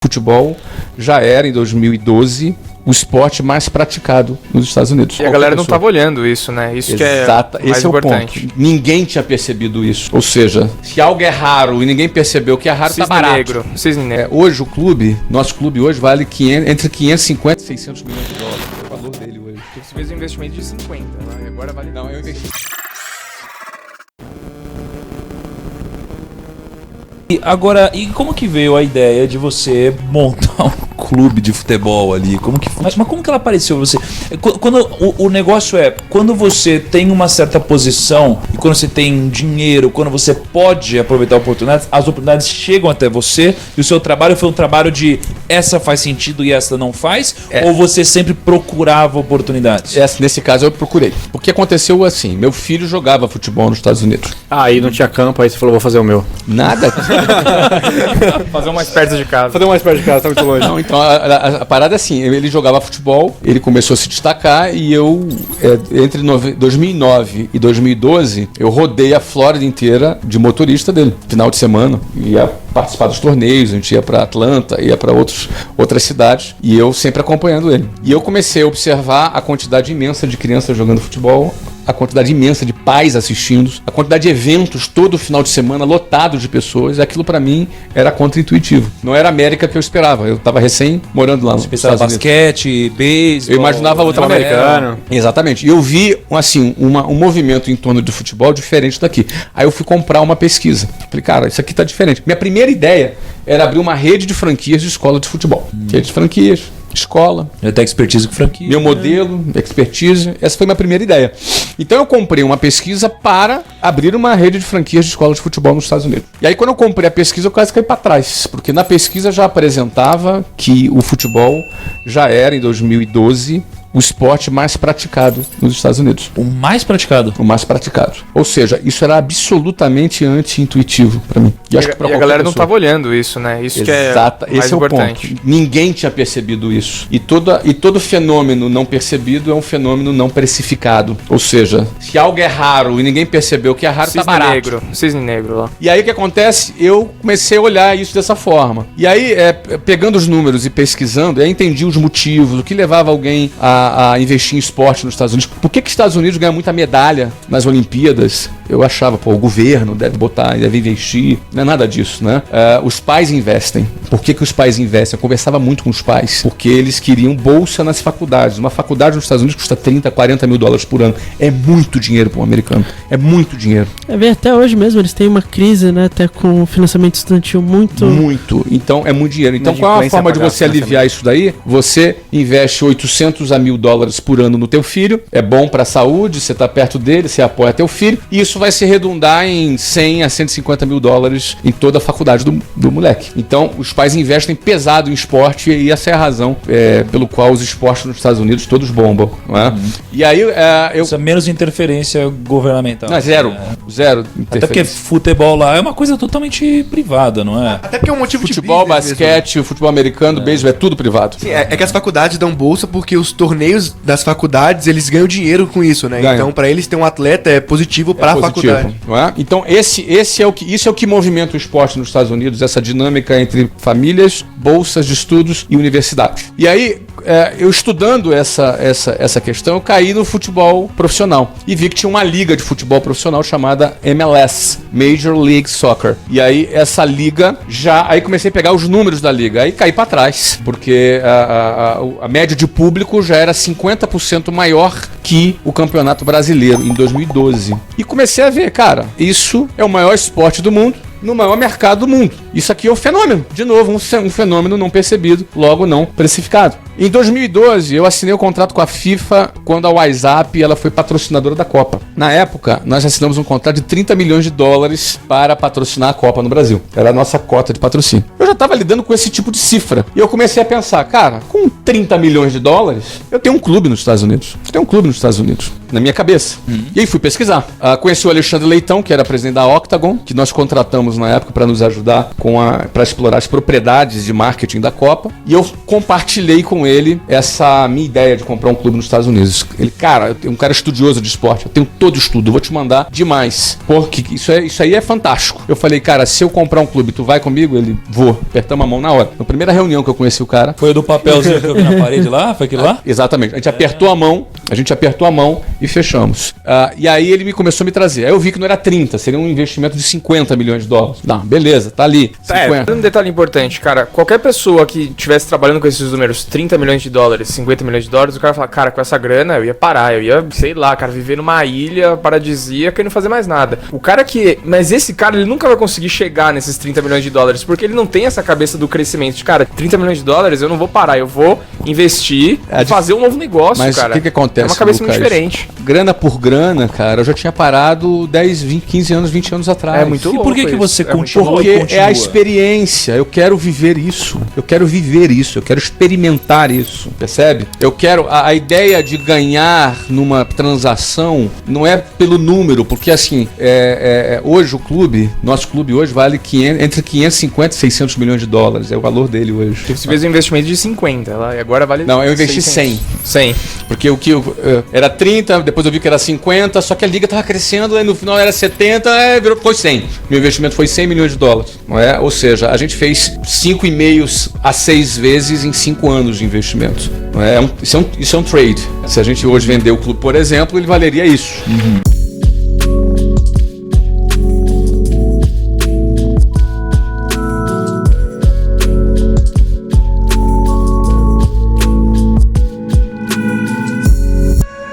Futebol já era, em 2012, o esporte mais praticado nos Estados Unidos. E a galera não estava olhando isso, né? Isso que é mais esse importante. É o ponto. Ninguém tinha percebido isso. Ou seja, se algo é raro e ninguém percebeu que é raro, tá barato. Cisne negro. Hoje nosso clube hoje vale entre 550 e 600 milhões de dólares. É o valor dele hoje. Você fez um investimento de 50, né? Agora vale... Não, eu investi... E como que veio a ideia de você montar um clube de futebol ali? Mas como que ela apareceu pra você? Quando o negócio quando você tem uma certa posição e quando você tem dinheiro, quando você pode aproveitar oportunidades, as oportunidades chegam até você e o seu trabalho foi um trabalho de essa faz sentido e essa não faz? Ou você sempre procurava oportunidades? Nesse caso eu procurei. O que aconteceu assim, meu filho jogava futebol nos Estados Unidos. Aí não tinha campo, aí você falou, vou fazer o meu. Nada. Fazer um mais perto de casa. Tá muito longe. Não, então a parada é assim, ele jogava futebol, ele começou a se destacar e eu, entre 2009 e 2012, eu rodei a Flórida inteira de motorista dele, final de semana, ia participar dos torneios, a gente ia para Atlanta, ia para outras cidades, e eu sempre acompanhando ele. E eu comecei a observar a quantidade imensa de crianças jogando futebol, a quantidade imensa de pais assistindo, a quantidade de eventos todo final de semana lotado de pessoas. Aquilo para mim era contra-intuitivo. Não era a América que eu esperava. Eu estava recém morando lá. Você pensava basquete, beisebol... Eu imaginava outra americana. Exatamente. E eu vi assim, um movimento em torno do futebol diferente daqui. Aí eu fui comprar uma pesquisa. Falei, cara, isso aqui tá diferente. Minha primeira ideia era abrir uma rede de franquias de escola de futebol. Rede de franquias, escola. Eu tenho expertise com franquia. Meu modelo, expertise. Essa foi minha primeira ideia. Então eu comprei uma pesquisa para abrir uma rede de franquias de escola de futebol nos Estados Unidos. E aí quando eu comprei a pesquisa eu quase caí para trás, porque na pesquisa já apresentava que o futebol já era, em 2012, o esporte mais praticado nos Estados Unidos. O mais praticado? O mais praticado. Ou seja, isso era absolutamente anti-intuitivo para mim. E a galera não estava olhando isso, né? Isso que é mais esse importante. É o ponto. Ninguém tinha percebido isso. E todo fenômeno não percebido é um fenômeno não precificado. Ou seja, se algo é raro e ninguém percebeu que é raro, tá barato. Cisne negro lá. E aí o que acontece? Eu comecei a olhar isso dessa forma. E aí, pegando os números e pesquisando, eu entendi os motivos, o que levava alguém a investir em esporte nos Estados Unidos. Por que os Estados Unidos ganham muita medalha nas Olimpíadas? Eu achava, o governo deve investir. Não é nada disso, né? Os pais investem. Por que os pais investem? Eu conversava muito com os pais, porque eles queriam bolsa nas faculdades. Uma faculdade nos Estados Unidos custa 30, 40 mil dólares por ano. É muito dinheiro para um americano. É muito dinheiro. Até hoje mesmo, eles têm uma crise, né? Até com o financiamento estudantil muito... Muito. Então, é muito dinheiro. Então, qual é a forma de você aliviar isso daí? Você investe 800 a mil dólares por ano no teu filho, é bom para a saúde, você está perto dele, você apoia teu filho, e isso vai se redundar em 100 a 150 mil dólares em toda a faculdade do moleque. Então, os pais investem pesado em esporte e essa é a razão pelo qual os esportes nos Estados Unidos todos bombam. Não é? E aí, Isso é menos interferência governamental. Não, zero interferência. Até porque futebol lá é uma coisa totalmente privada, não é? Até porque é um motivo futebol, de basquete, mesmo. Futebol americano, beisebol, é tudo privado. Sim, é que as faculdades dão bolsa porque os torneios das faculdades, eles ganham dinheiro com isso, né? Ganham. Então, para eles ter um atleta é positivo para a faculdade. Não é? Então, isso é o que movimenta o esporte nos Estados Unidos, essa dinâmica entre famílias, bolsas de estudos e universidades. E aí, eu estudando essa questão, eu caí no futebol profissional e vi que tinha uma liga de futebol profissional chamada MLS, Major League Soccer. E aí, essa liga aí comecei a pegar os números da liga, aí caí para trás, porque a média de público já era 50% maior que o Campeonato Brasileiro em 2012. E comecei a ver, cara, isso é o maior esporte do mundo, no maior mercado do mundo. Isso aqui é um fenômeno. De novo, um fenômeno não percebido, logo não precificado. Em 2012, eu assinei o contrato com a FIFA quando a WhatsApp ela foi patrocinadora da Copa. Na época, nós assinamos um contrato de 30 milhões de dólares para patrocinar a Copa no Brasil. Era a nossa cota de patrocínio. Eu já estava lidando com esse tipo de cifra. E eu comecei a pensar, cara, com 30 milhões de dólares, eu tenho um clube nos Estados Unidos. na minha cabeça. E aí fui pesquisar. Conheci o Alexandre Leitão, que era presidente da Octagon, que nós contratamos na época para nos ajudar para explorar as propriedades de marketing da Copa. E eu compartilhei com ele essa minha ideia de comprar um clube nos Estados Unidos. Ele, cara, um cara estudioso de esporte, eu tenho todo estudo, eu vou te mandar demais. Porque isso aí é fantástico. Eu falei, cara, se eu comprar um clube, tu vai comigo? Ele, vou. Apertamos a mão na hora. Na primeira reunião que eu conheci o cara... Foi o do papelzinho que eu vi na parede lá? Foi aquilo lá? Exatamente. A gente apertou a mão e fechamos. E aí ele começou a me trazer. Aí eu vi que não era 30, seria um investimento de 50 milhões de dólares. Não, beleza, tá ali. 50. Um detalhe importante, cara. Qualquer pessoa que estivesse trabalhando com esses números, 30 milhões de dólares, 50 milhões de dólares, o cara fala, cara, com essa grana eu ia parar, eu ia, sei lá, cara, viver numa ilha paradisíaca e não fazer mais nada. Mas esse cara, ele nunca vai conseguir chegar nesses 30 milhões de dólares, porque ele não tem essa cabeça do crescimento. De, cara, 30 milhões de dólares, eu não vou parar, eu vou investir e fazer um novo negócio, mas cara. Mas o que acontece, é uma cabeça Lucas? Muito diferente. Grana por grana, cara, eu já tinha parado 10, 20, 15 anos, 20 anos atrás. É muito louco. E por que você continua? Porque é a experiência. Eu quero viver isso. Eu quero experimentar isso. Percebe? Eu quero... A ideia de ganhar numa transação não é pelo número, porque assim, hoje nosso clube hoje vale entre 550 e 600 milhões de dólares. É o valor dele hoje. Você fez um investimento de 50, lá, e agora vale... Não, eu investi 100. Porque o que era 30, depois eu vi que era 50, só que a liga tava crescendo, aí no final era 70, ficou 100. Meu investimento foi 100 milhões de dólares. Não é? Ou seja, a gente fez 5,5 a 6 vezes em 5 anos de investimento. Não é? Isso é um trade. Se a gente hoje vender o clube, por exemplo, ele valeria isso.